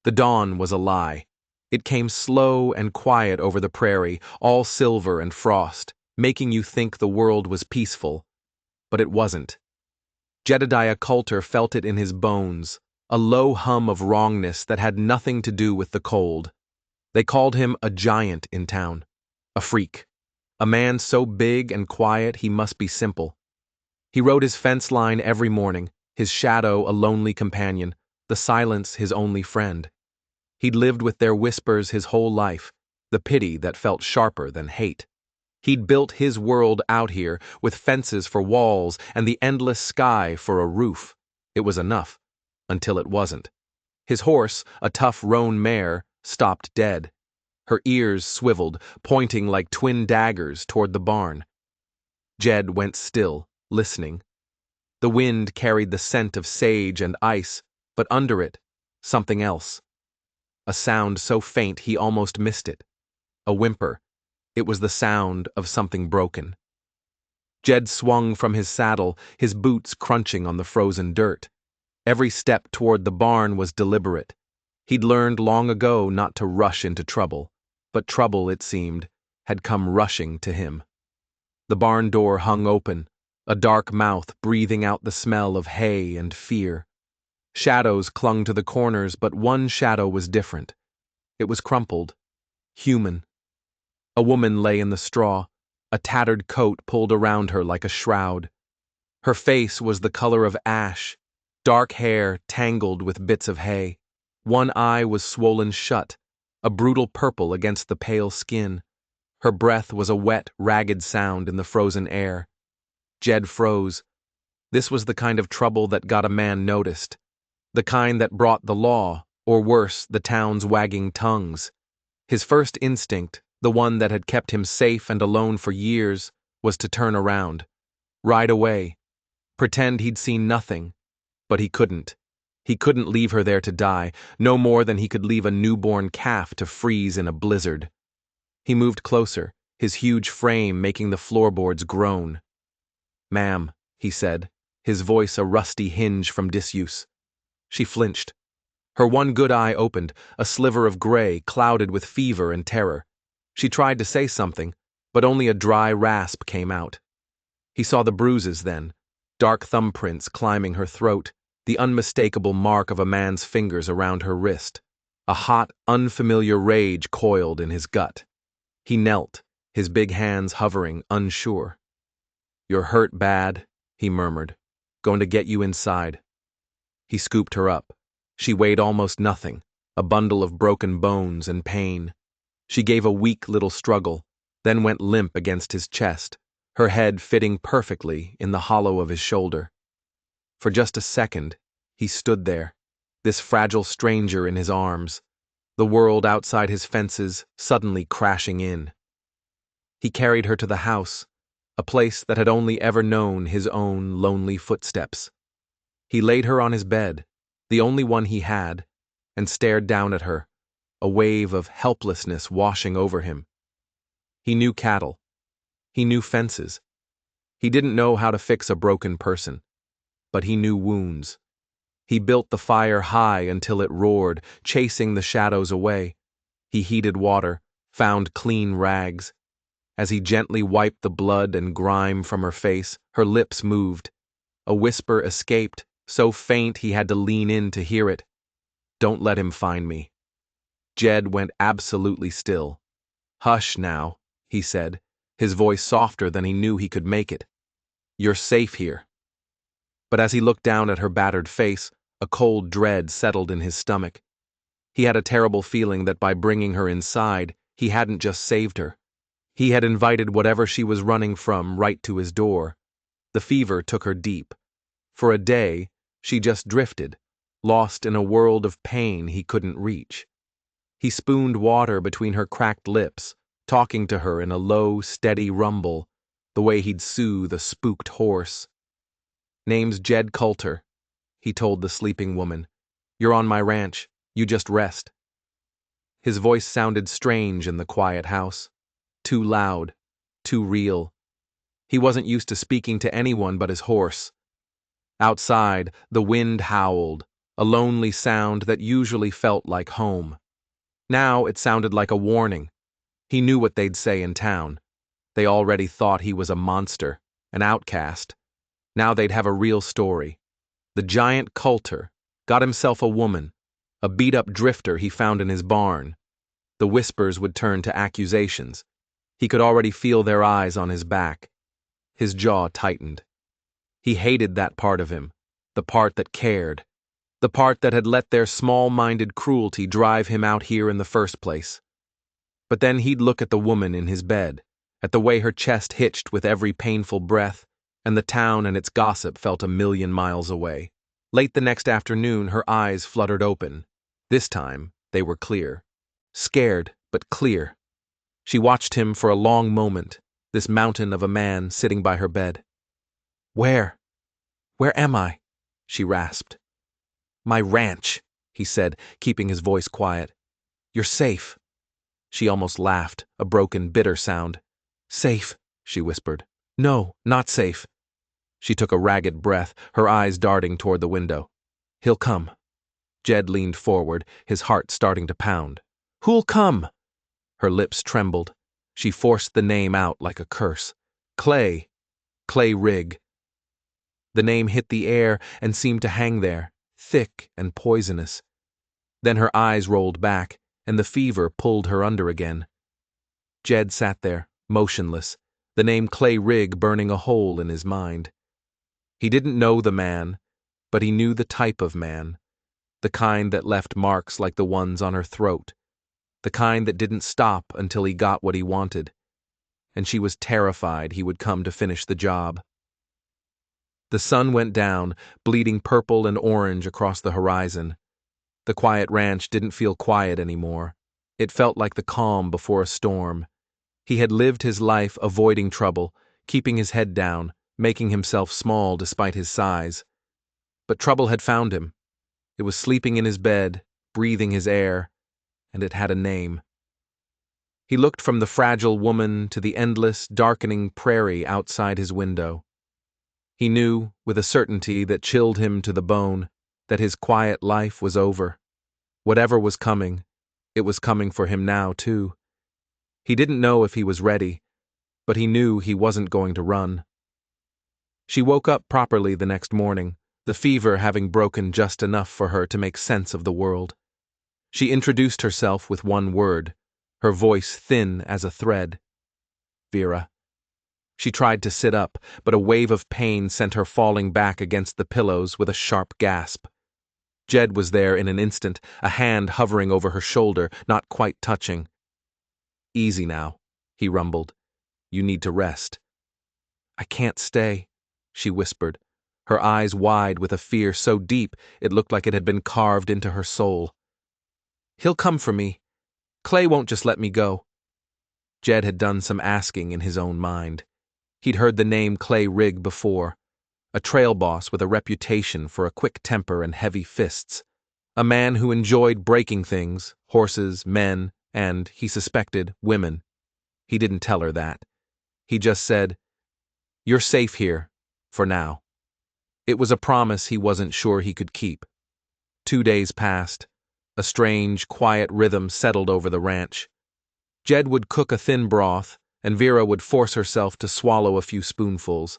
The dawn was a lie. It came slow and quiet over the prairie, all silver and frost, making you think the world was peaceful. But it wasn't. Jedediah Coulter felt it in his bones, a low hum of wrongness that had nothing to do with the cold. They called him a giant in town, a freak, a man so big and quiet he must be simple. He rode his fence line every morning, his shadow a lonely companion, the silence his only friend. He'd lived with their whispers his whole life, the pity that felt sharper than hate. He'd built his world out here, with fences for walls and the endless sky for a roof. It was enough, until it wasn't. His horse, a tough roan mare, stopped dead. Her ears swiveled, pointing like twin daggers toward the barn. Jed went still, listening. The wind carried the scent of sage and ice, but under it, something else. A sound so faint he almost missed it. A whimper. It was the sound of something broken. Jed swung from his saddle, his boots crunching on the frozen dirt. Every step toward the barn was deliberate. He'd learned long ago not to rush into trouble, but trouble, it seemed, had come rushing to him. The barn door hung open, a dark mouth breathing out the smell of hay and fear. Shadows clung to the corners, but one shadow was different. It was crumpled, human. A woman lay in the straw, a tattered coat pulled around her like a shroud. Her face was the color of ash, dark hair tangled with bits of hay. One eye was swollen shut, a brutal purple against the pale skin. Her breath was a wet, ragged sound in the frozen air. Jed froze. This was the kind of trouble that got a man noticed. The kind that brought the law, or worse, the town's wagging tongues. His first instinct, the one that had kept him safe and alone for years, was to turn around, ride away, pretend he'd seen nothing. But he couldn't. He couldn't leave her there to die, no more than he could leave a newborn calf to freeze in a blizzard. He moved closer, his huge frame making the floorboards groan. "Ma'am," he said, his voice a rusty hinge from disuse. She flinched. Her one good eye opened, a sliver of gray clouded with fever and terror. She tried to say something, but only a dry rasp came out. He saw the bruises then, dark thumbprints climbing her throat, the unmistakable mark of a man's fingers around her wrist. A hot, unfamiliar rage coiled in his gut. He knelt, his big hands hovering, unsure. "You're hurt bad," he murmured. "Going to get you inside." He scooped her up. She weighed almost nothing, a bundle of broken bones and pain. She gave a weak little struggle, then went limp against his chest, her head fitting perfectly in the hollow of his shoulder. For just a second, he stood there, this fragile stranger in his arms, the world outside his fences suddenly crashing in. He carried her to the house, a place that had only ever known his own lonely footsteps. He laid her on his bed, the only one he had, and stared down at her, a wave of helplessness washing over him. He knew cattle. He knew fences. He didn't know how to fix a broken person, but he knew wounds. He built the fire high until it roared, chasing the shadows away. He heated water, found clean rags. As he gently wiped the blood and grime from her face, her lips moved. A whisper escaped, so faint he had to lean in to hear it. "Don't let him find me." Jed went absolutely still. "Hush now," he said, his voice softer than he knew he could make it. "You're safe here." But as he looked down at her battered face, a cold dread settled in his stomach. He had a terrible feeling that by bringing her inside, he hadn't just saved her. He had invited whatever she was running from right to his door. The fever took her deep. For a day, she just drifted, lost in a world of pain he couldn't reach. He spooned water between her cracked lips, talking to her in a low, steady rumble, the way he'd soothe a spooked horse. "Name's Jed Coulter," he told the sleeping woman. "You're on my ranch. You just rest." His voice sounded strange in the quiet house. Too loud, too real. He wasn't used to speaking to anyone but his horse. Outside, the wind howled, a lonely sound that usually felt like home. Now it sounded like a warning. He knew what they'd say in town. They already thought he was a monster, an outcast. Now they'd have a real story. The giant Coulter got himself a woman, a beat-up drifter he found in his barn. The whispers would turn to accusations. He could already feel their eyes on his back. His jaw tightened. He hated that part of him, the part that cared, the part that had let their small-minded cruelty drive him out here in the first place. But then he'd look at the woman in his bed, at the way her chest hitched with every painful breath, and the town and its gossip felt a million miles away. Late the next afternoon, her eyes fluttered open. This time, they were clear. Scared, but clear. She watched him for a long moment, this mountain of a man sitting by her bed. Where am I?" she rasped. "My ranch," he said, keeping his voice quiet. "You're safe." She almost laughed, a broken, bitter sound. "Safe," she whispered. "No, not safe." She took a ragged breath, her eyes darting toward the window. "He'll come." Jed leaned forward, his heart starting to pound. "Who'll come?" Her lips trembled. She forced the name out like a curse. Clay Rigg. The name hit the air and seemed to hang there, thick and poisonous. Then her eyes rolled back, and the fever pulled her under again. Jed sat there, motionless, the name Clay Rigg burning a hole in his mind. He didn't know the man, but he knew the type of man, the kind that left marks like the ones on her throat, the kind that didn't stop until he got what he wanted, and she was terrified he would come to finish the job. The sun went down, bleeding purple and orange across the horizon. The quiet ranch didn't feel quiet anymore. It felt like the calm before a storm. He had lived his life avoiding trouble, keeping his head down, making himself small despite his size. But trouble had found him. It was sleeping in his bed, breathing his air, and it had a name. He looked from the fragile woman to the endless, darkening prairie outside his window. He knew, with a certainty that chilled him to the bone, that his quiet life was over. Whatever was coming, it was coming for him now, too. He didn't know if he was ready, but he knew he wasn't going to run. She woke up properly the next morning, the fever having broken just enough for her to make sense of the world. She introduced herself with one word, her voice thin as a thread. "Vera." She tried to sit up, but a wave of pain sent her falling back against the pillows with a sharp gasp. Jed was there in an instant, a hand hovering over her shoulder, not quite touching. "Easy now," he rumbled. "You need to rest." "I can't stay," she whispered, her eyes wide with a fear so deep it looked like it had been carved into her soul. "He'll come for me. Clay won't just let me go." Jed had done some asking in his own mind. He'd heard the name Clay Rigg before, a trail boss with a reputation for a quick temper and heavy fists, a man who enjoyed breaking things, horses, men, and, he suspected, women. He didn't tell her that. He just said, "You're safe here, for now." It was a promise he wasn't sure he could keep. 2 days passed. A strange, quiet rhythm settled over the ranch. Jed would cook a thin broth, and Vera would force herself to swallow a few spoonfuls.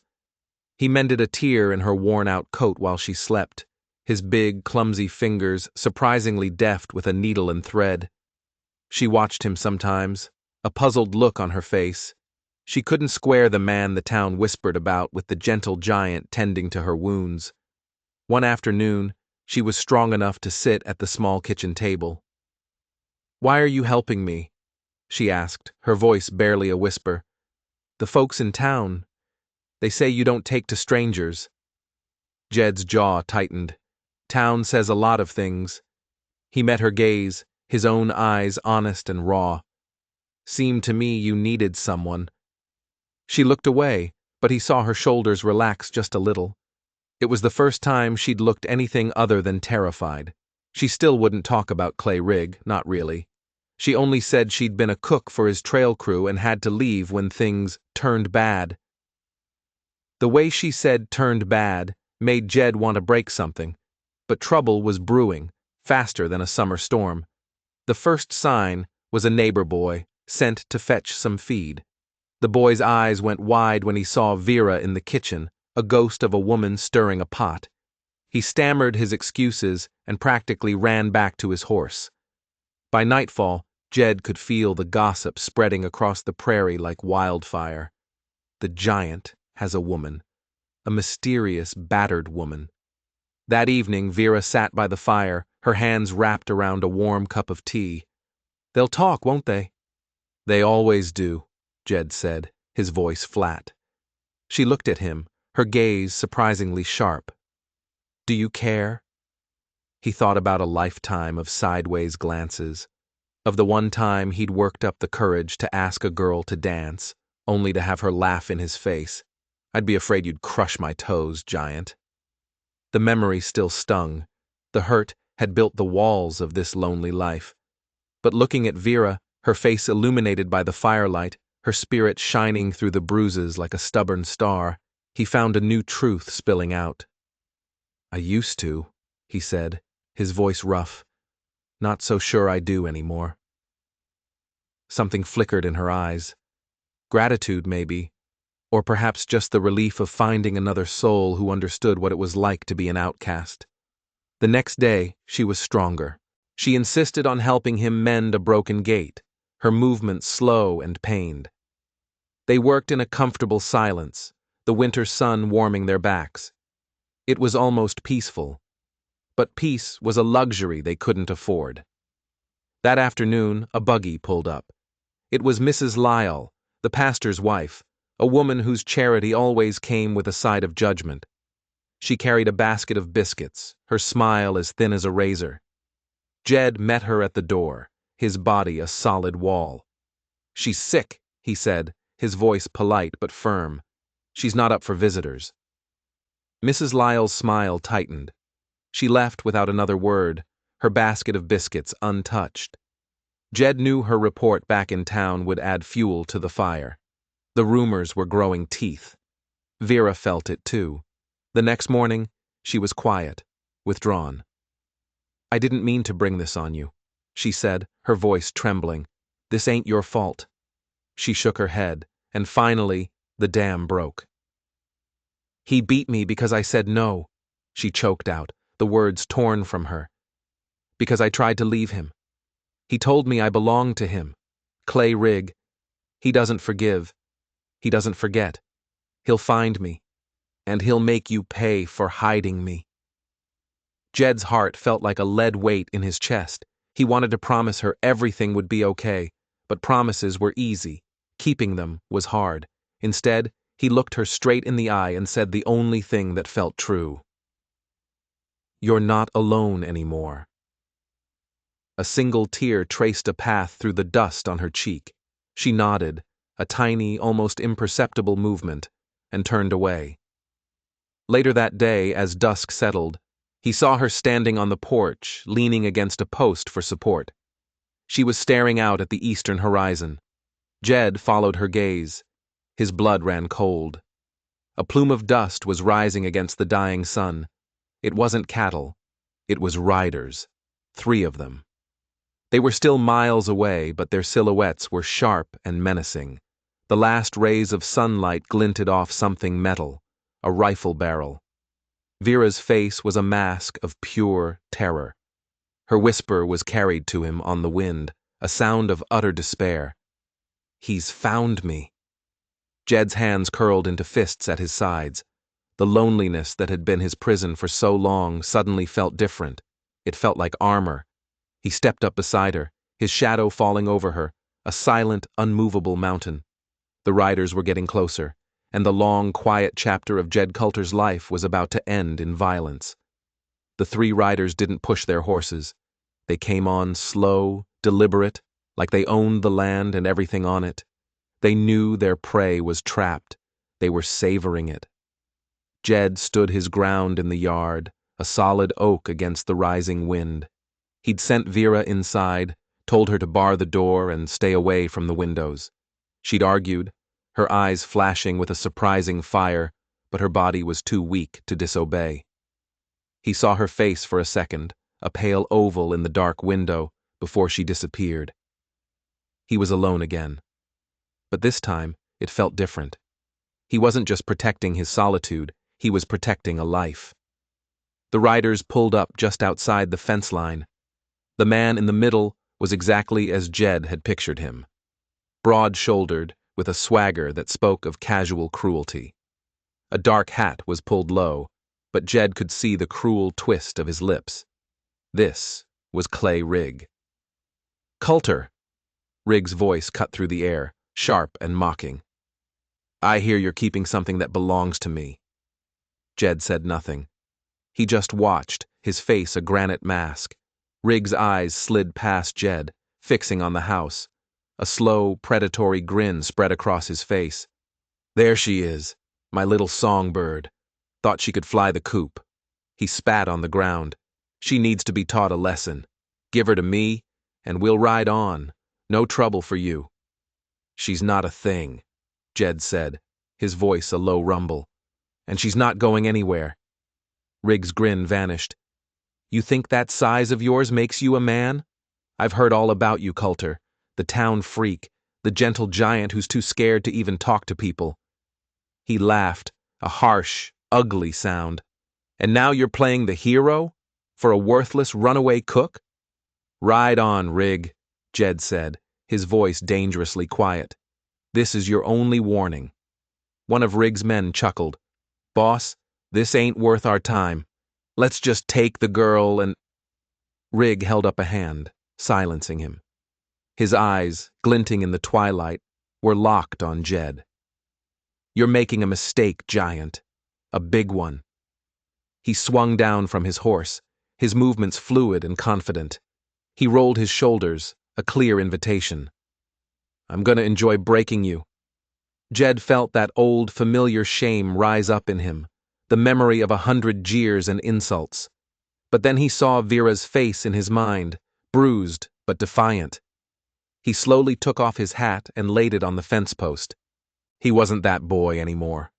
He mended a tear in her worn-out coat while she slept, his big, clumsy fingers surprisingly deft with a needle and thread. She watched him sometimes, a puzzled look on her face. She couldn't square the man the town whispered about with the gentle giant tending to her wounds. One afternoon, she was strong enough to sit at the small kitchen table. "Why are you helping me?" she asked, her voice barely a whisper. "The folks in town, they say you don't take to strangers." Jed's jaw tightened. Town says a lot of things. He met her gaze, his own eyes honest and raw. "Seemed to me you needed someone." She looked away, but he saw her shoulders relax just a little. It was the first time she'd looked anything other than terrified. She still wouldn't talk about Clay Rigg, not really. She only said she'd been a cook for his trail crew and had to leave when things turned bad. The way she said turned bad made Jed want to break something, but trouble was brewing, faster than a summer storm. The first sign was a neighbor boy sent to fetch some feed. The boy's eyes went wide when he saw Vera in the kitchen, a ghost of a woman stirring a pot. He stammered his excuses and practically ran back to his horse. By nightfall, Jed could feel the gossip spreading across the prairie like wildfire. The giant has a woman, a mysterious, battered woman. That evening, Vera sat by the fire, her hands wrapped around a warm cup of tea. "They'll talk, won't they?" "They always do," Jed said, his voice flat. She looked at him, her gaze surprisingly sharp. "Do you care?" He thought about a lifetime of sideways glances, of the one time he'd worked up the courage to ask a girl to dance, only to have her laugh in his face. "I'd be afraid you'd crush my toes, giant." The memory still stung. The hurt had built the walls of this lonely life. But looking at Vera, her face illuminated by the firelight, her spirit shining through the bruises like a stubborn star, he found a new truth spilling out. "I used to," he said, his voice rough. "Not so sure I do anymore." Something flickered in her eyes. Gratitude, maybe, or perhaps just the relief of finding another soul who understood what it was like to be an outcast. The next day, she was stronger. She insisted on helping him mend a broken gate, her movements slow and pained. They worked in a comfortable silence, the winter sun warming their backs. It was almost peaceful. But peace was a luxury they couldn't afford. That afternoon, a buggy pulled up. It was Mrs. Lyle, the pastor's wife, a woman whose charity always came with a side of judgment. She carried a basket of biscuits, her smile as thin as a razor. Jed met her at the door, his body a solid wall. "She's sick," he said, his voice polite but firm. "She's not up for visitors." Mrs. Lyle's smile tightened. She left without another word, her basket of biscuits untouched. Jed knew her report back in town would add fuel to the fire. The rumors were growing teeth. Vera felt it too. The next morning, she was quiet, withdrawn. "I didn't mean to bring this on you," she said, her voice trembling. "This ain't your fault." She shook her head, and finally, the dam broke. "He beat me because I said no," she choked out, the words torn from her. "Because I tried to leave him. He told me I belonged to him. Clay Rigg. He doesn't forgive. He doesn't forget. He'll find me. And he'll make you pay for hiding me." Jed's heart felt like a lead weight in his chest. He wanted to promise her everything would be okay, but promises were easy. Keeping them was hard. Instead, he looked her straight in the eye and said the only thing that felt true. "You're not alone anymore." A single tear traced a path through the dust on her cheek. She nodded, a tiny, almost imperceptible movement, and turned away. Later that day, as dusk settled, he saw her standing on the porch, leaning against a post for support. She was staring out at the eastern horizon. Jed followed her gaze. His blood ran cold. A plume of dust was rising against the dying sun. It wasn't cattle. It was riders. 3 of them. They were still miles away, but their silhouettes were sharp and menacing. The last rays of sunlight glinted off something metal, a rifle barrel. Vera's face was a mask of pure terror. Her whisper was carried to him on the wind, a sound of utter despair. "He's found me." Jed's hands curled into fists at his sides. The loneliness that had been his prison for so long suddenly felt different. It felt like armor. He stepped up beside her, his shadow falling over her, a silent, unmovable mountain. The riders were getting closer, and the long, quiet chapter of Jed Coulter's life was about to end in violence. The 3 riders didn't push their horses. They came on slow, deliberate, like they owned the land and everything on it. They knew their prey was trapped. They were savoring it. Jed stood his ground in the yard, a solid oak against the rising wind. He'd sent Vera inside, told her to bar the door and stay away from the windows. She'd argued, her eyes flashing with a surprising fire, but her body was too weak to disobey. He saw her face for a second, a pale oval in the dark window, before she disappeared. He was alone again. But this time, it felt different. He wasn't just protecting his solitude, he was protecting a life. The riders pulled up just outside the fence line. The man in the middle was exactly as Jed had pictured him. Broad-shouldered, with a swagger that spoke of casual cruelty. A dark hat was pulled low, but Jed could see the cruel twist of his lips. This was Clay Rigg. "Coulter!" Rigg's voice cut through the air, sharp and mocking. "I hear you're keeping something that belongs to me." Jed said nothing. He just watched, his face a granite mask. Rigg's eyes slid past Jed, fixing on the house. A slow, predatory grin spread across his face. "There she is, my little songbird. Thought she could fly the coop." He spat on the ground. "She needs to be taught a lesson. Give her to me, and we'll ride on. No trouble for you." "She's not a thing," Jed said, his voice a low rumble. "And she's not going anywhere." Rigg's grin vanished. "You think that size of yours makes you a man? I've heard all about you, Coulter. The town freak, the gentle giant who's too scared to even talk to people." He laughed, a harsh, ugly sound. "And now you're playing the hero? For a worthless runaway cook?" "Ride on, Rigg," Jed said, his voice dangerously quiet. "This is your only warning." One of Rigg's men chuckled. "Boss, this ain't worth our time. Let's just take the girl and—" Rigg held up a hand, silencing him. His eyes, glinting in the twilight, were locked on Jed. "You're making a mistake, giant. A big one." He swung down from his horse, his movements fluid and confident. He rolled his shoulders, a clear invitation. "I'm gonna enjoy breaking you." Jed felt that old, familiar shame rise up in him, the memory of 100 jeers and insults. But then he saw Vera's face in his mind, bruised but defiant. He slowly took off his hat and laid it on the fence post. He wasn't that boy anymore.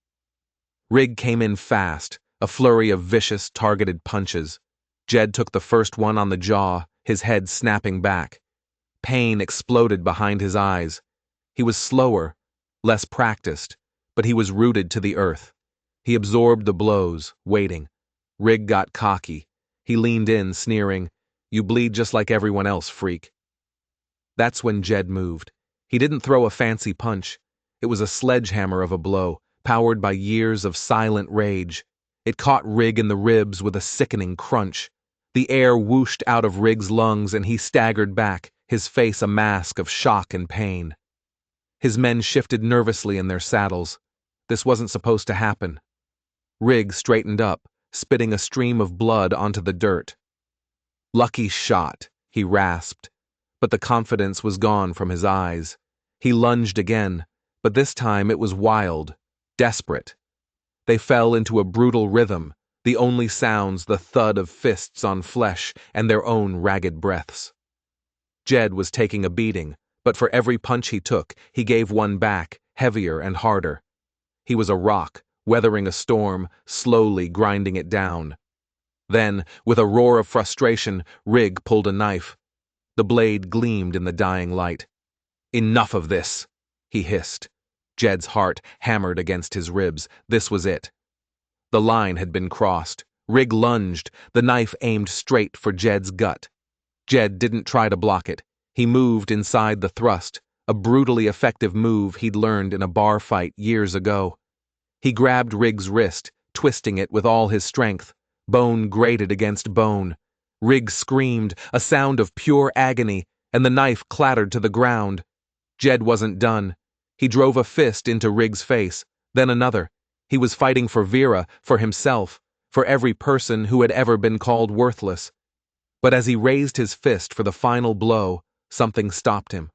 Rigg came in fast, a flurry of vicious, targeted punches. Jed took the first one on the jaw, his head snapping back. Pain exploded behind his eyes. He was slower, less practiced, but he was rooted to the earth. He absorbed the blows, waiting. Rigg got cocky. He leaned in, sneering, "You bleed just like everyone else, freak." That's when Jed moved. He didn't throw a fancy punch. It was a sledgehammer of a blow, powered by years of silent rage. It caught Rigg in the ribs with a sickening crunch. The air whooshed out of Rigg's lungs and he staggered back, his face a mask of shock and pain. His men shifted nervously in their saddles. This wasn't supposed to happen. Rigg straightened up, spitting a stream of blood onto the dirt. "Lucky shot," he rasped, but the confidence was gone from his eyes. He lunged again, but this time it was wild, desperate. They fell into a brutal rhythm, the only sounds the thud of fists on flesh and their own ragged breaths. Jed was taking a beating, but for every punch he took, he gave one back, heavier and harder. He was a rock, weathering a storm, slowly grinding it down. Then, with a roar of frustration, Rigg pulled a knife. The blade gleamed in the dying light. "Enough of this," he hissed. Jed's heart hammered against his ribs. This was it. The line had been crossed. Rigg lunged, the knife aimed straight for Jed's gut. Jed didn't try to block it. He moved inside the thrust, a brutally effective move he'd learned in a bar fight years ago. He grabbed Rigg's wrist, twisting it with all his strength. Bone grated against bone. Rigg screamed, a sound of pure agony, and the knife clattered to the ground. Jed wasn't done. He drove a fist into Rigg's face, then another. He was fighting for Vera, for himself, for every person who had ever been called worthless. But as he raised his fist for the final blow, something stopped him.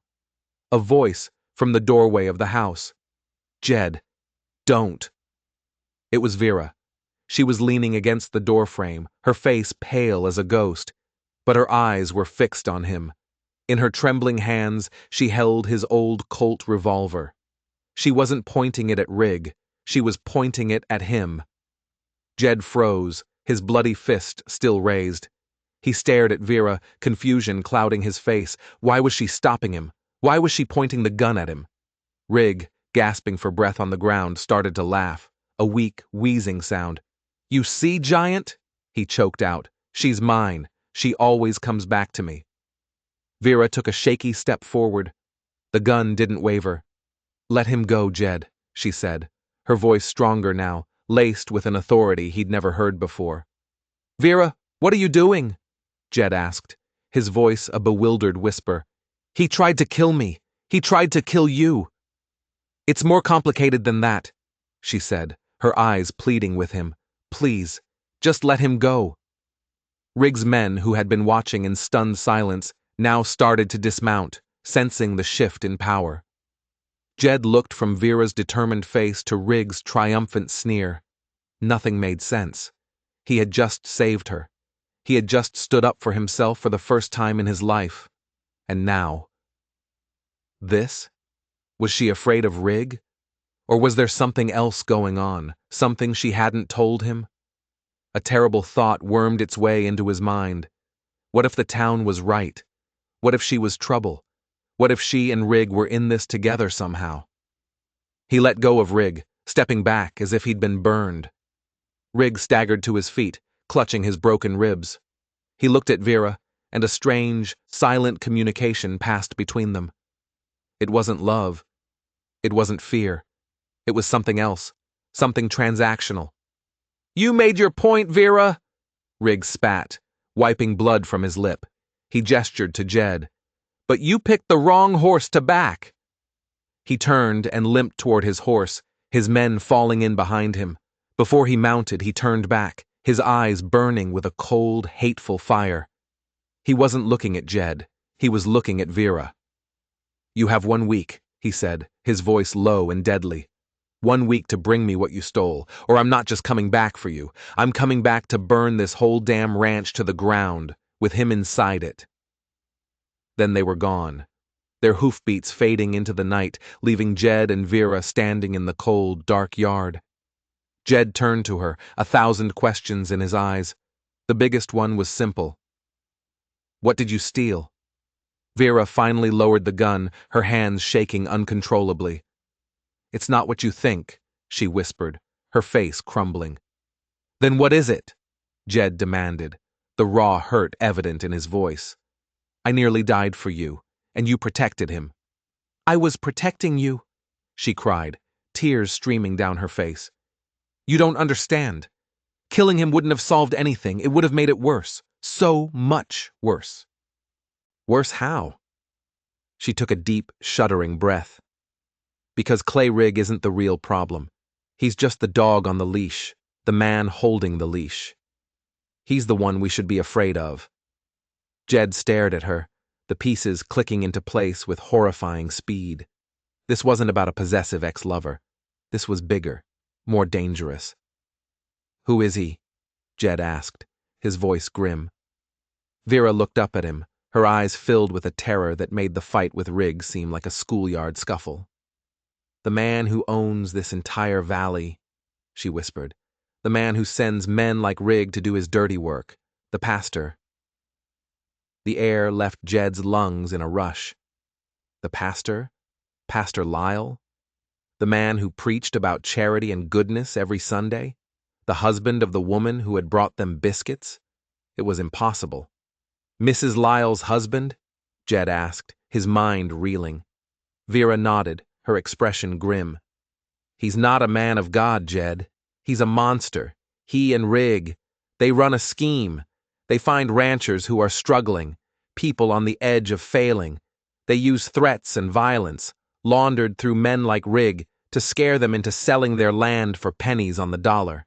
A voice from the doorway of the house. "Jed, don't." It was Vera. She was leaning against the doorframe, her face pale as a ghost, but her eyes were fixed on him. In her trembling hands, she held his old Colt revolver. She wasn't pointing it at Rigg, she was pointing it at him. Jed froze, his bloody fist still raised. He stared at Vera, confusion clouding his face. Why was she stopping him? Why was she pointing the gun at him? Rig, gasping for breath on the ground, started to laugh, a weak, wheezing sound. "You see, giant?" he choked out. "She's mine. She always comes back to me." Vera took a shaky step forward. The gun didn't waver. "Let him go, Jed," she said, her voice stronger now, laced with an authority he'd never heard before. "Vera, what are you doing?" Jed asked, his voice a bewildered whisper. "He tried to kill me. He tried to kill you." "It's more complicated than that," she said, her eyes pleading with him. "Please, just let him go." Rig's men, who had been watching in stunned silence, now started to dismount, sensing the shift in power. Jed looked from Vera's determined face to Rig's triumphant sneer. Nothing made sense. He had just saved her. He had just stood up for himself for the first time in his life. And now... this? Was she afraid of Rig? Or was there something else going on, something she hadn't told him? A terrible thought wormed its way into his mind. What if the town was right? What if she was trouble? What if she and Rig were in this together somehow? He let go of Rig, stepping back as if he'd been burned. Rig staggered to his feet, clutching his broken ribs. He looked at Vera, and a strange, silent communication passed between them. It wasn't love. It wasn't fear. It was something else, something transactional. "You made your point, Vera!" Rig spat, wiping blood from his lip. He gestured to Jed. "But you picked the wrong horse to back." He turned and limped toward his horse, his men falling in behind him. Before he mounted, he turned back, his eyes burning with a cold, hateful fire. He wasn't looking at Jed. He was looking at Vera. "You have 1 week," he said, his voice low and deadly. 1 week to bring me what you stole, or I'm not just coming back for you. I'm coming back to burn this whole damn ranch to the ground, with him inside it." Then they were gone, their hoofbeats fading into the night, leaving Jed and Vera standing in the cold, dark yard. Jed turned to her, 1,000 questions in his eyes. The biggest one was simple. "What did you steal?" Vera finally lowered the gun, her hands shaking uncontrollably. "It's not what you think," she whispered, her face crumbling. "Then what is it?" Jed demanded, the raw hurt evident in his voice. "I nearly died for you, and you protected him." "I was protecting you," she cried, tears streaming down her face. "You don't understand. Killing him wouldn't have solved anything. It would have made it worse. So much worse." "Worse how?" She took a deep, shuddering breath. "Because Clay Rig isn't the real problem. He's just the dog on the leash, the man holding the leash. He's the one we should be afraid of." Jed stared at her, the pieces clicking into place with horrifying speed. This wasn't about a possessive ex-lover. This was bigger, more dangerous. "Who is he?" Jed asked, his voice grim. Vera looked up at him, her eyes filled with a terror that made the fight with Rig seem like a schoolyard scuffle. "The man who owns this entire valley," she whispered. "The man who sends men like Rig to do his dirty work. The pastor." The air left Jed's lungs in a rush. The pastor? Pastor Lyle? The man who preached about charity and goodness every Sunday? The husband of the woman who had brought them biscuits? It was impossible. "Mrs. Lyle's husband?" Jed asked, his mind reeling. Vera nodded, her expression grim. "He's not a man of God, Jed. He's a monster. He and Rig. They run a scheme. They find ranchers who are struggling, people on the edge of failing. They use threats and violence, laundered through men like Rig, to scare them into selling their land for pennies on the dollar."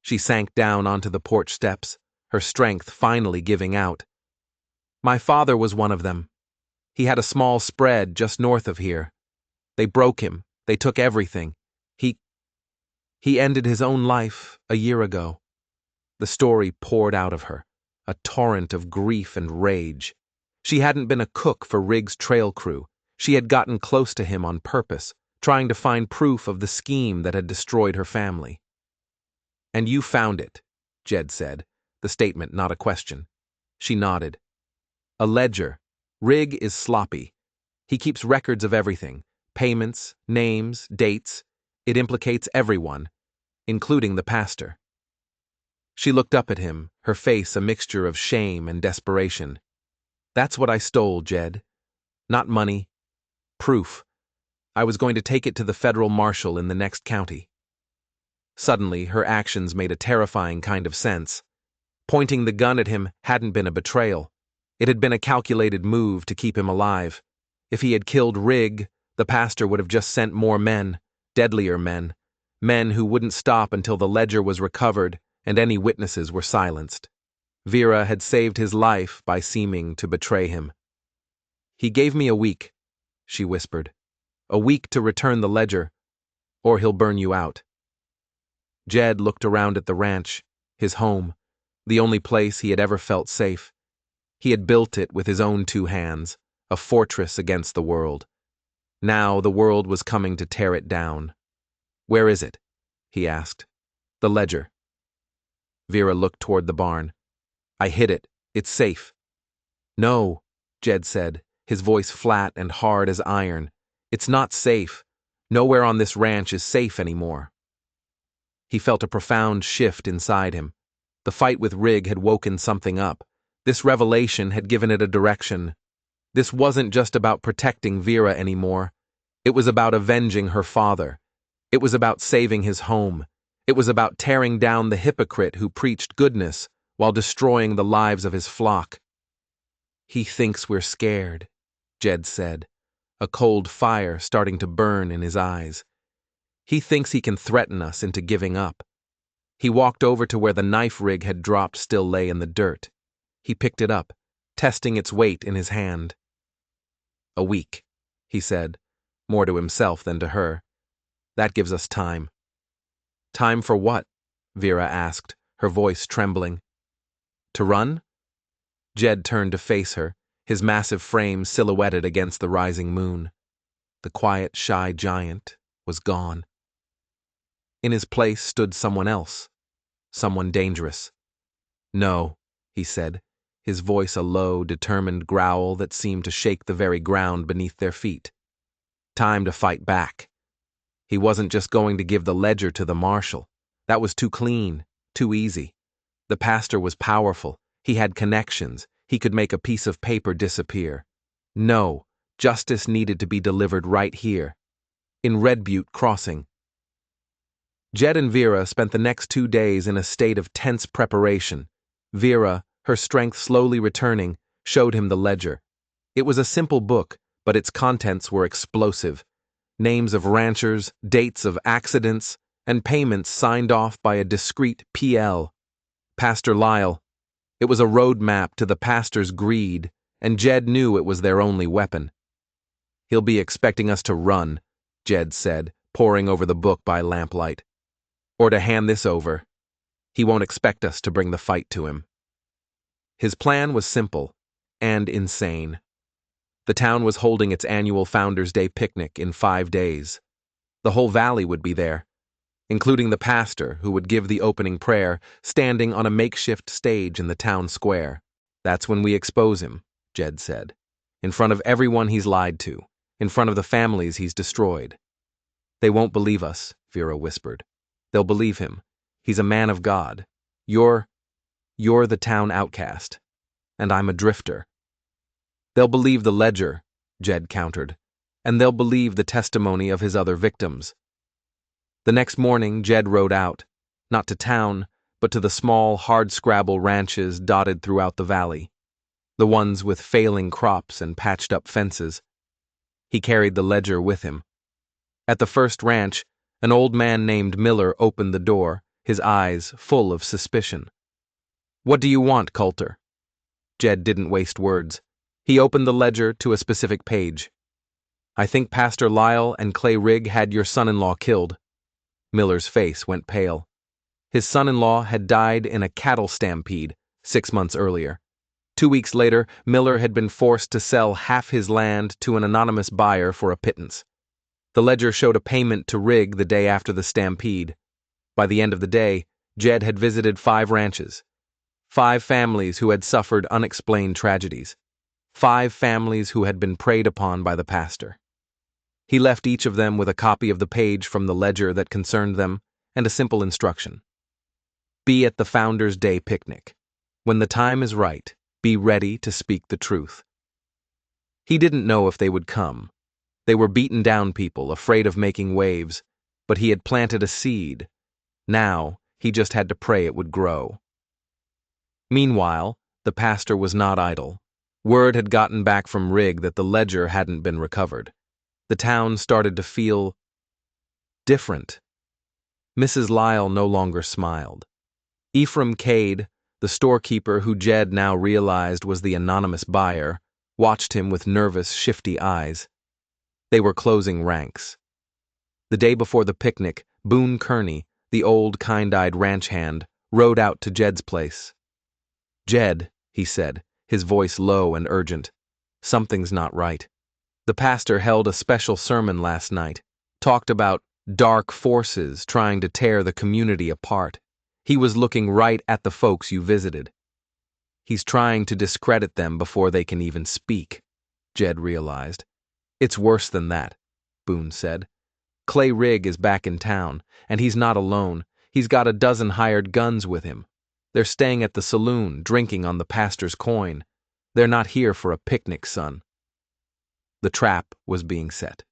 She sank down onto the porch steps, her strength finally giving out. "My father was one of them. He had a small spread just north of here. They broke him. They took everything. He ended his own life a year ago." The story poured out of her, a torrent of grief and rage. She hadn't been a cook for Rig's trail crew. She had gotten close to him on purpose, trying to find proof of the scheme that had destroyed her family. "And you found it," Jed said, the statement not a question. She nodded. A ledger. Rig is sloppy. He keeps records of everything. Payments, names, dates. It implicates everyone, including the pastor. She looked up at him, her face a mixture of shame and desperation. That's what I stole, Jed. Not money. Proof. I was going to take it to the federal marshal in the next county. Suddenly, her actions made a terrifying kind of sense. Pointing the gun at him hadn't been a betrayal. It had been a calculated move to keep him alive. If he had killed Rig, the pastor would have just sent more men, deadlier men, men who wouldn't stop until the ledger was recovered and any witnesses were silenced. Vera had saved his life by seeming to betray him. He gave me a week, she whispered. A week to return the ledger, or he'll burn you out. Jed looked around at the ranch, his home, the only place he had ever felt safe. He had built it with his own 2 hands, a fortress against the world. Now the world was coming to tear it down. Where is it? He asked. The ledger. Vera looked toward the barn. I hid it. It's safe. No, Jed said, his voice flat and hard as iron. It's not safe. Nowhere on this ranch is safe anymore. He felt a profound shift inside him. The fight with Rig had woken something up. This revelation had given it a direction. This wasn't just about protecting Vera anymore. It was about avenging her father. It was about saving his home. It was about tearing down the hypocrite who preached goodness while destroying the lives of his flock. He thinks we're scared, Jed said, a cold fire starting to burn in his eyes. He thinks he can threaten us into giving up. He walked over to where the knife Rig had dropped still lay in the dirt. He picked it up, testing its weight in his hand. A week, he said, more to himself than to her. That gives us time. Time for what? Vera asked, her voice trembling. To run? Jed turned to face her, his massive frame silhouetted against the rising moon. The quiet, shy giant was gone. In his place stood someone else, someone dangerous. No, he said, his voice a low, determined growl that seemed to shake the very ground beneath their feet. Time to fight back. He wasn't just going to give the ledger to the marshal. That was too clean, too easy. The pastor was powerful. He had connections. He could make a piece of paper disappear. No, justice needed to be delivered right here, in Red Butte Crossing. Jed and Vera spent the next 2 days in a state of tense preparation. Vera, her strength slowly returning, showed him the ledger. It was a simple book, but its contents were explosive. Names of ranchers, dates of accidents, and payments signed off by a discreet PL. Pastor Lyle. It was a road map to the pastor's greed, and Jed knew it was their only weapon. He'll be expecting us to run, Jed said, poring over the book by lamplight. Or to hand this over. He won't expect us to bring the fight to him. His plan was simple and insane. The town was holding its annual Founders' Day picnic in 5 days. The whole valley would be there, including the pastor who would give the opening prayer, standing on a makeshift stage in the town square. That's when we expose him, Jed said. In front of everyone he's lied to, in front of the families he's destroyed. They won't believe us, Vera whispered. They'll believe him. He's a man of God. You're the town outcast, and I'm a drifter. They'll believe the ledger, Jed countered, and they'll believe the testimony of his other victims. The next morning, Jed rode out, not to town, but to the small, hard-scrabble ranches dotted throughout the valley, the ones with failing crops and patched-up fences. He carried the ledger with him. At the first ranch, an old man named Miller opened the door, his eyes full of suspicion. What do you want, Coulter? Jed didn't waste words. He opened the ledger to a specific page. I think Pastor Lyle and Clay Rigg had your son-in-law killed. Miller's face went pale. His son-in-law had died in a cattle stampede 6 months earlier. 2 weeks later, Miller had been forced to sell half his land to an anonymous buyer for a pittance. The ledger showed a payment to Rigg the day after the stampede. By the end of the day, Jed had visited 5 ranches, 5 families who had suffered unexplained tragedies, 5 families who had been preyed upon by the pastor. He left each of them with a copy of the page from the ledger that concerned them and a simple instruction. Be at the Founders' Day picnic. When the time is right, be ready to speak the truth. He didn't know if they would come. They were beaten down people, afraid of making waves, but he had planted a seed. Now, he just had to pray it would grow. Meanwhile, the pastor was not idle. Word had gotten back from Rigg that the ledger hadn't been recovered. The town started to feel different. Mrs. Lyle no longer smiled. Ephraim Cade, the storekeeper who Jed now realized was the anonymous buyer, watched him with nervous, shifty eyes. They were closing ranks. The day before the picnic, Boone Kearney, the old, kind-eyed ranch hand, rode out to Jed's place. "Jed," he said, his voice low and urgent, "something's not right. The pastor held a special sermon last night, talked about dark forces trying to tear the community apart. He was looking right at the folks you visited. He's trying to discredit them before they can even speak," Jed realized. "It's worse than that," Boone said. "Clay Rigg is back in town, and he's not alone. He's got a dozen hired guns with him. They're staying at the saloon, drinking on the pastor's coin. They're not here for a picnic, son." The trap was being set.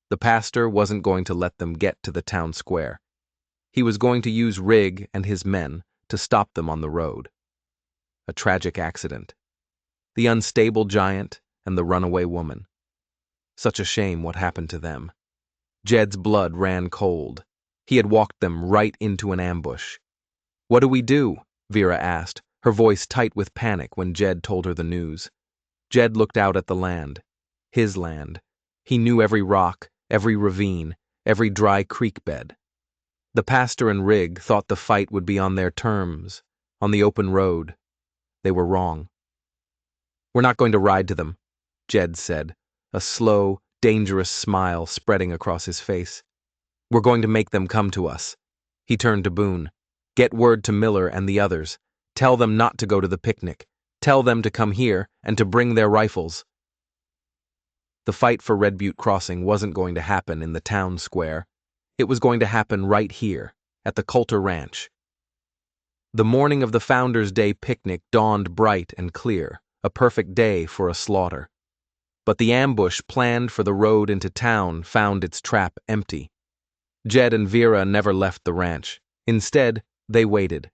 The pastor wasn't going to let them get to the town square. He was going to use Rigg and his men to stop them on the road. A tragic accident. The unstable giant and the runaway woman. Such a shame what happened to them. Jed's blood ran cold. He had walked them right into an ambush. "What do we do?" Vera asked, her voice tight with panic when Jed told her the news. Jed looked out at the land. His land. He knew every rock, every ravine, every dry creek bed. The pastor and Rigg thought the fight would be on their terms, on the open road. They were wrong. "We're not going to ride to them," Jed said, a slow, dangerous smile spreading across his face. "We're going to make them come to us." He turned to Boone. "Get word to Miller and the others. Tell them not to go to the picnic. Tell them to come here and to bring their rifles." The fight for Red Butte Crossing wasn't going to happen in the town square. It was going to happen right here, at the Coulter Ranch. The morning of the Founders' Day picnic dawned bright and clear, a perfect day for a slaughter. But the ambush planned for the road into town found its trap empty. Jed and Vera never left the ranch. Instead, they waited.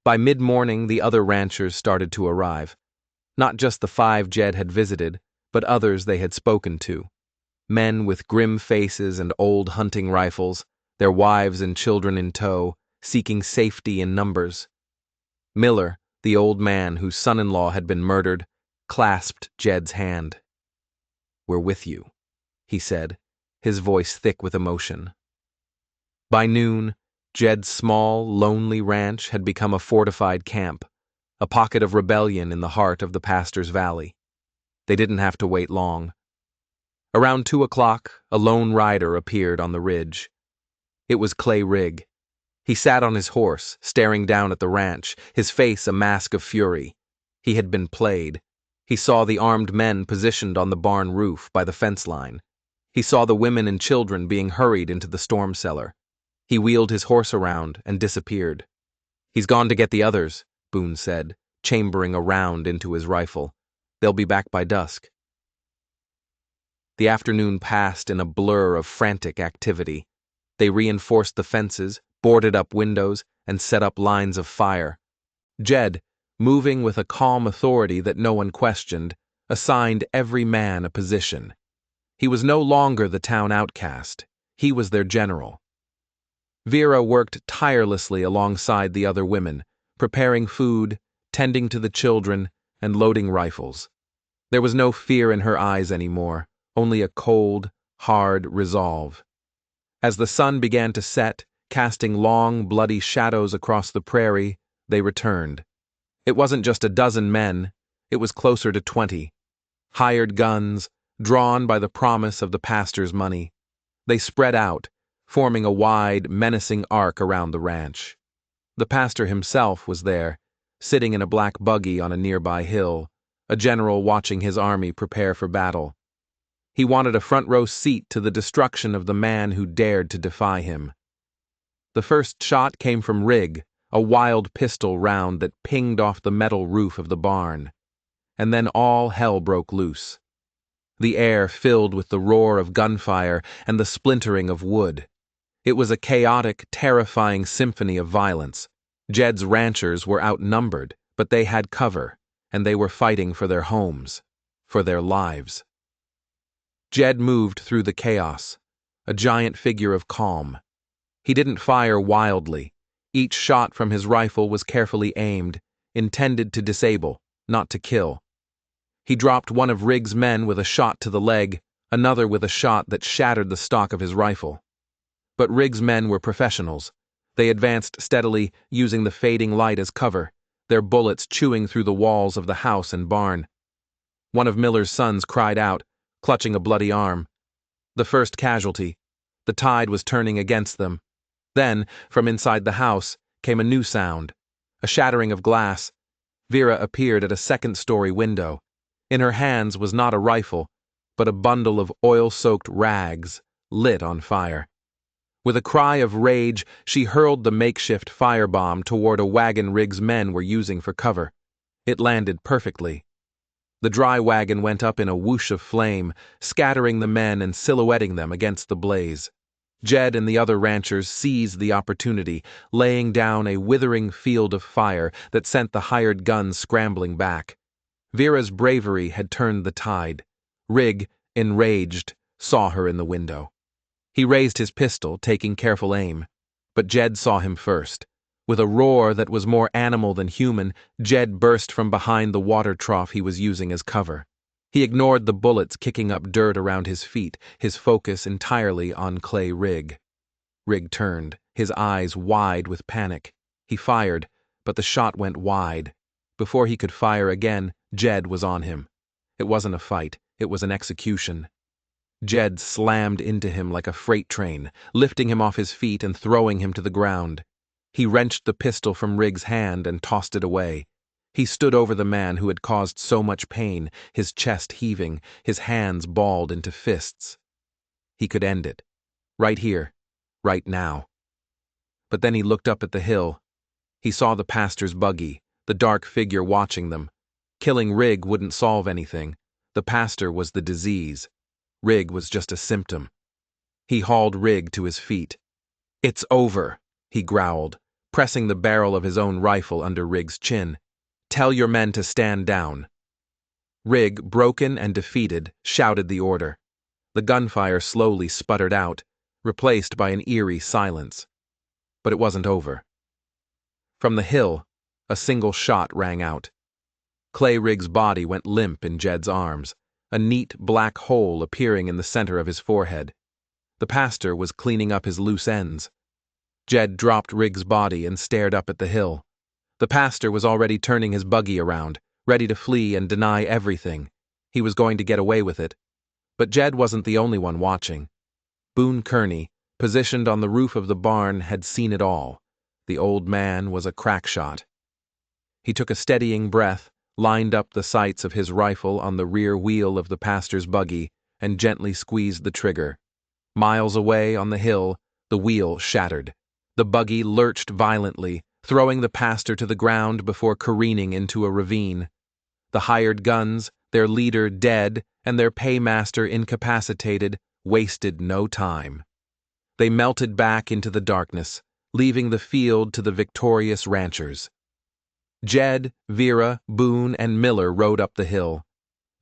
By mid-morning, the other ranchers started to arrive. Not just the 5 Jed had visited, but others they had spoken to. Men with grim faces and old hunting rifles, their wives and children in tow, seeking safety in numbers. Miller, the old man whose son-in-law had been murdered, clasped Jed's hand. "We're with you," he said, his voice thick with emotion. By noon, Jed's small, lonely ranch had become a fortified camp, a pocket of rebellion in the heart of the pastor's valley. They didn't have to wait long. Around 2 o'clock, a lone rider appeared on the ridge. It was Clay Rigg. He sat on his horse, staring down at the ranch, his face a mask of fury. He had been played. He saw the armed men positioned on the barn roof by the fence line. He saw the women and children being hurried into the storm cellar. He wheeled his horse around and disappeared. "He's gone to get the others," Boone said, chambering a round into his rifle. "They'll be back by dusk." The afternoon passed in a blur of frantic activity. They reinforced the fences, boarded up windows, and set up lines of fire. Jed, moving with a calm authority that no one questioned, assigned every man a position. He was no longer the town outcast. He was their general. Vera worked tirelessly alongside the other women, preparing food, tending to the children, and loading rifles. There was no fear in her eyes anymore, only a cold, hard resolve. As the sun began to set, casting long, bloody shadows across the prairie, they returned. It wasn't just a dozen men, it was closer to 20. Hired guns, drawn by the promise of the pastor's money. They spread out, forming a wide, menacing arc around the ranch. The pastor himself was there, sitting in a black buggy on a nearby hill, a general watching his army prepare for battle. He wanted a front-row seat to the destruction of the man who dared to defy him. The first shot came from Rig, a wild pistol round that pinged off the metal roof of the barn. And then all hell broke loose. The air filled with the roar of gunfire and the splintering of wood. It was a chaotic, terrifying symphony of violence. Jed's ranchers were outnumbered, but they had cover, and they were fighting for their homes, for their lives. Jed moved through the chaos, a giant figure of calm. He didn't fire wildly. Each shot from his rifle was carefully aimed, intended to disable, not to kill. He dropped one of Rig's men with a shot to the leg, another with a shot that shattered the stock of his rifle. But Rig's men were professionals. They advanced steadily, using the fading light as cover, their bullets chewing through the walls of the house and barn. One of Miller's sons cried out, clutching a bloody arm. The first casualty. The tide was turning against them. Then, from inside the house, came a new sound. A shattering of glass. Vera appeared at a second-story window. In her hands was not a rifle, but a bundle of oil-soaked rags, lit on fire. With a cry of rage, she hurled the makeshift firebomb toward a wagon Rig's men were using for cover. It landed perfectly. The dry wagon went up in a whoosh of flame, scattering the men and silhouetting them against the blaze. Jed and the other ranchers seized the opportunity, laying down a withering field of fire that sent the hired guns scrambling back. Vera's bravery had turned the tide. Rig, enraged, saw her in the window. He raised his pistol, taking careful aim. But Jed saw him first. With a roar that was more animal than human, Jed burst from behind the water trough he was using as cover. He ignored the bullets kicking up dirt around his feet, his focus entirely on Clay Rig. Rig turned, his eyes wide with panic. He fired, but the shot went wide. Before he could fire again, Jed was on him. It wasn't a fight, it was an execution. Jed slammed into him like a freight train, lifting him off his feet and throwing him to the ground. He wrenched the pistol from Rig's hand and tossed it away. He stood over the man who had caused so much pain, his chest heaving, his hands balled into fists. He could end it. Right here. Right now. But then he looked up at the hill. He saw the pastor's buggy, the dark figure watching them. Killing Rig wouldn't solve anything. The pastor was the disease. Rig was just a symptom. He hauled Rig to his feet. "It's over," he growled, pressing the barrel of his own rifle under Rig's chin. "Tell your men to stand down." Rig, broken and defeated, shouted the order. The gunfire slowly sputtered out, replaced by an eerie silence. But it wasn't over. From the hill, a single shot rang out. Clay Rig's body went limp in Jed's arms, a neat black hole appearing in the center of his forehead. The pastor was cleaning up his loose ends. Jed dropped Rig's body and stared up at the hill. The pastor was already turning his buggy around, ready to flee and deny everything. He was going to get away with it. But Jed wasn't the only one watching. Boone Kearney, positioned on the roof of the barn, had seen it all. The old man was a crack shot. He took a steadying breath, lined up the sights of his rifle on the rear wheel of the pastor's buggy, and gently squeezed the trigger. Miles away on the hill, the wheel shattered. The buggy lurched violently, throwing the pastor to the ground before careening into a ravine. The hired guns, their leader dead and their paymaster incapacitated, wasted no time. They melted back into the darkness, leaving the field to the victorious ranchers. Jed, Vera, Boone, and Miller rode up the hill.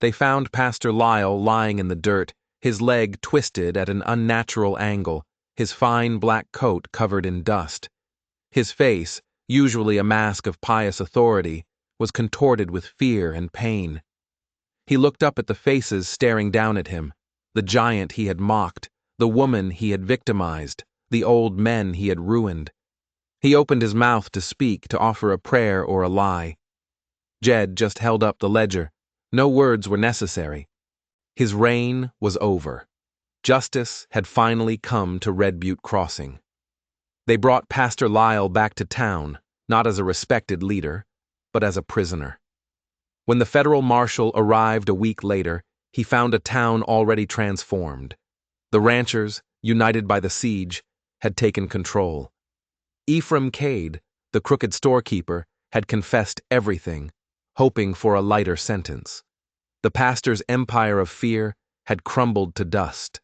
They found Pastor Lyle lying in the dirt, his leg twisted at an unnatural angle, his fine black coat covered in dust. His face, usually a mask of pious authority, was contorted with fear and pain. He looked up at the faces staring down at him, the giant he had mocked, the woman he had victimized, the old men he had ruined. He opened his mouth to speak, to offer a prayer or a lie. Jed just held up the ledger. No words were necessary. His reign was over. Justice had finally come to Red Butte Crossing. They brought Pastor Lyle back to town, not as a respected leader, but as a prisoner. When the federal marshal arrived a week later, he found a town already transformed. The ranchers, united by the siege, had taken control. Ephraim Cade, the crooked storekeeper, had confessed everything, hoping for a lighter sentence. The pastor's empire of fear had crumbled to dust.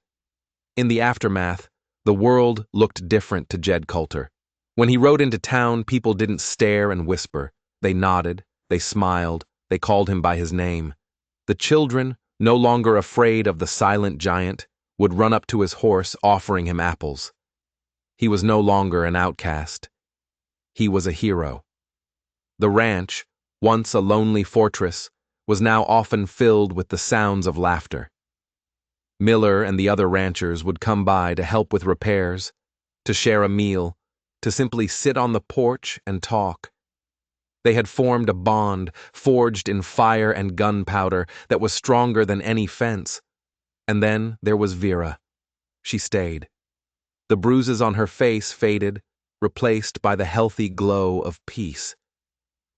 In the aftermath, the world looked different to Jed Coulter. When he rode into town, people didn't stare and whisper. They nodded, they smiled, they called him by his name. The children, no longer afraid of the silent giant, would run up to his horse offering him apples. He was no longer an outcast. He was a hero. The ranch, once a lonely fortress, was now often filled with the sounds of laughter. Miller and the other ranchers would come by to help with repairs, to share a meal, to simply sit on the porch and talk. They had formed a bond, forged in fire and gunpowder, that was stronger than any fence. And then there was Vera. She stayed. The bruises on her face faded, replaced by the healthy glow of peace.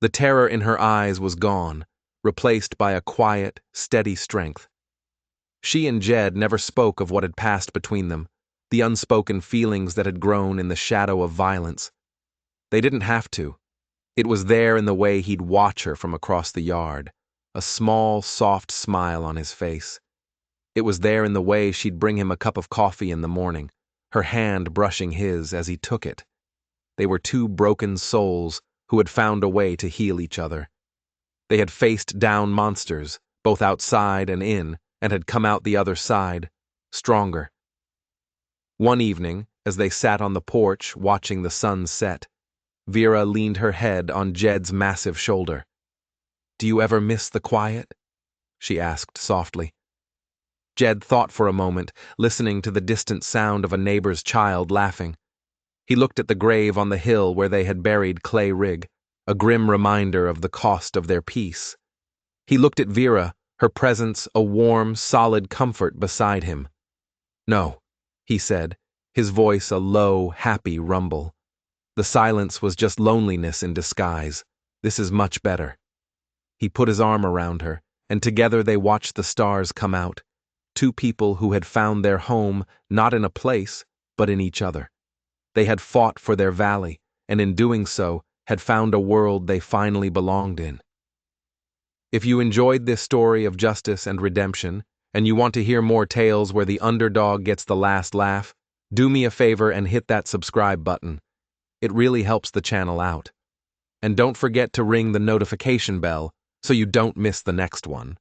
The terror in her eyes was gone, replaced by a quiet, steady strength. She and Jed never spoke of what had passed between them, the unspoken feelings that had grown in the shadow of violence. They didn't have to. It was there in the way he'd watch her from across the yard, a small, soft smile on his face. It was there in the way she'd bring him a cup of coffee in the morning, her hand brushing his as he took it. They were two broken souls who had found a way to heal each other. They had faced down monsters, both outside and in, and had come out the other side, stronger. One evening, as they sat on the porch watching the sun set, Vera leaned her head on Jed's massive shoulder. "Do you ever miss the quiet?" she asked softly. Jed thought for a moment, listening to the distant sound of a neighbor's child laughing. He looked at the grave on the hill where they had buried Clay Rigg, a grim reminder of the cost of their peace. He looked at Vera, her presence a warm, solid comfort beside him. "No," he said, his voice a low, happy rumble. "The silence was just loneliness in disguise. This is much better." He put his arm around her, and together they watched the stars come out, two people who had found their home not in a place, but in each other. They had fought for their valley, and in doing so, had found a world they finally belonged in. If you enjoyed this story of justice and redemption, and you want to hear more tales where the underdog gets the last laugh, do me a favor and hit that subscribe button. It really helps the channel out. And don't forget to ring the notification bell so you don't miss the next one.